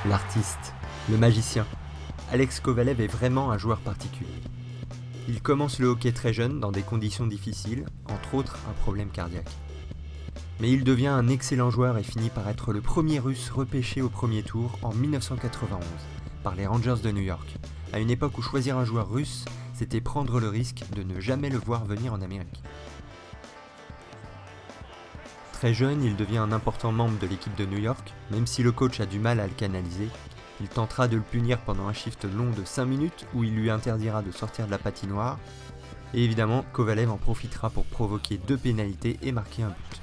L'artiste, le magicien, Alex Kovalev est vraiment un joueur particulier. Il commence le hockey très jeune dans des conditions difficiles, entre autres un problème cardiaque. Mais il devient un excellent joueur et finit par être le premier russe repêché au premier tour en 1991 par les Rangers de New York, à une époque où choisir un joueur russe, c'était prendre le risque de ne jamais le voir venir en Amérique. Très jeune, il devient un important membre de l'équipe de New York, même si le coach a du mal à le canaliser. Il tentera de le punir pendant un shift long de 5 minutes où il lui interdira de sortir de la patinoire. Et évidemment, Kovalev en profitera pour provoquer 2 pénalités et marquer un but.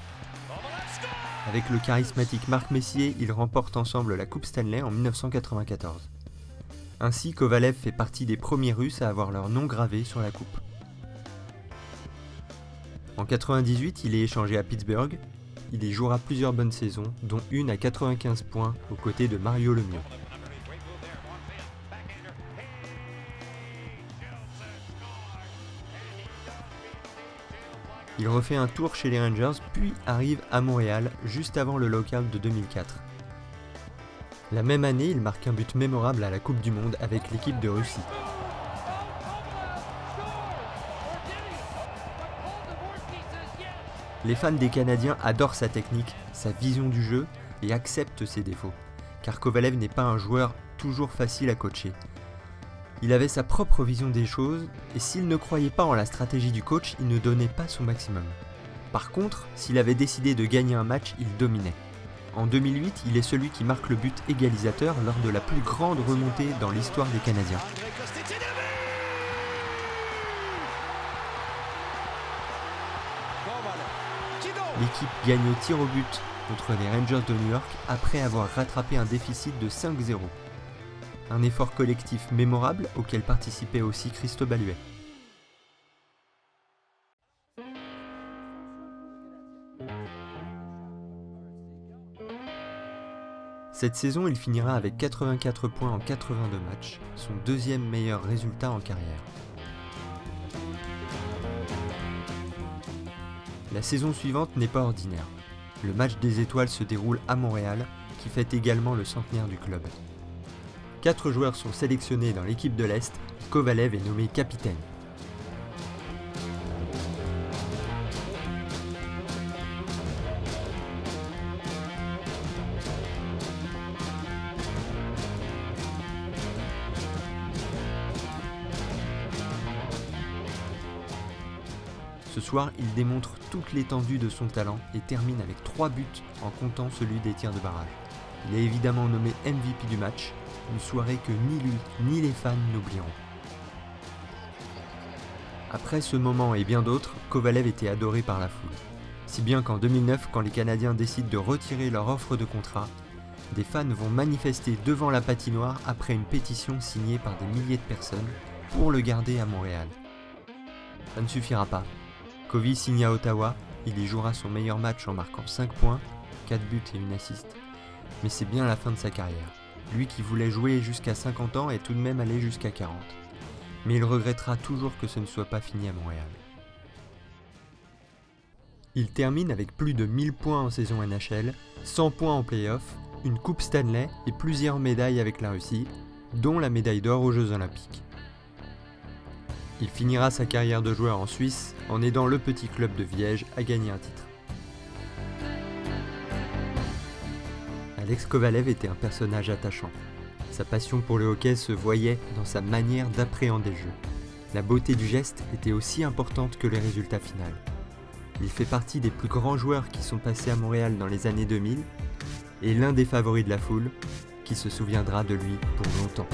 Avec le charismatique Marc Messier, ils remportent ensemble la Coupe Stanley en 1994. Ainsi, Kovalev fait partie des premiers Russes à avoir leur nom gravé sur la coupe. En 1998, il est échangé à Pittsburgh. Il y jouera plusieurs bonnes saisons, dont une à 95 points aux côtés de Mario Lemieux. Il refait un tour chez les Rangers, puis arrive à Montréal juste avant le lockout de 2004. La même année, il marque un but mémorable à la Coupe du Monde avec l'équipe de Russie. Les fans des Canadiens adorent sa technique, sa vision du jeu et acceptent ses défauts, car Kovalev n'est pas un joueur toujours facile à coacher. Il avait sa propre vision des choses, et s'il ne croyait pas en la stratégie du coach, il ne donnait pas son maximum. Par contre, s'il avait décidé de gagner un match, il dominait. En 2008, il est celui qui marque le but égalisateur lors de la plus grande remontée dans l'histoire des Canadiens. L'équipe gagne au tir au but contre les Rangers de New York après avoir rattrapé un déficit de 5-0. Un effort collectif mémorable auquel participait aussi Christo Baluet. Cette saison, il finira avec 84 points en 82 matchs, son deuxième meilleur résultat en carrière. La saison suivante n'est pas ordinaire. Le match des étoiles se déroule à Montréal, qui fête également le centenaire du club. 4 joueurs sont sélectionnés dans l'équipe de l'Est, Kovalev est nommé capitaine. Ce soir, il démontre toute l'étendue de son talent et termine avec 3 buts en comptant celui des tirs de barrage. Il est évidemment nommé MVP du match, une soirée que ni lui ni les fans n'oublieront. Après ce moment et bien d'autres, Kovalev était adoré par la foule. Si bien qu'en 2009, quand les Canadiens décident de retirer leur offre de contrat, des fans vont manifester devant la patinoire après une pétition signée par des milliers de personnes pour le garder à Montréal. Ça ne suffira pas. Kovy signe à Ottawa, il y jouera son meilleur match en marquant 5 points, 4 buts et une assist. Mais c'est bien la fin de sa carrière. Lui qui voulait jouer jusqu'à 50 ans est tout de même allé jusqu'à 40. Mais il regrettera toujours que ce ne soit pas fini à Montréal. Il termine avec plus de 1000 points en saison NHL, 100 points en play-off, une coupe Stanley et plusieurs médailles avec la Russie, dont la médaille d'or aux Jeux Olympiques. Il finira sa carrière de joueur en Suisse en aidant le petit club de Viège à gagner un titre. Alex Kovalev était un personnage attachant. Sa passion pour le hockey se voyait dans sa manière d'appréhender le jeu. La beauté du geste était aussi importante que les résultats finaux. Il fait partie des plus grands joueurs qui sont passés à Montréal dans les années 2000 et l'un des favoris de la foule qui se souviendra de lui pour longtemps.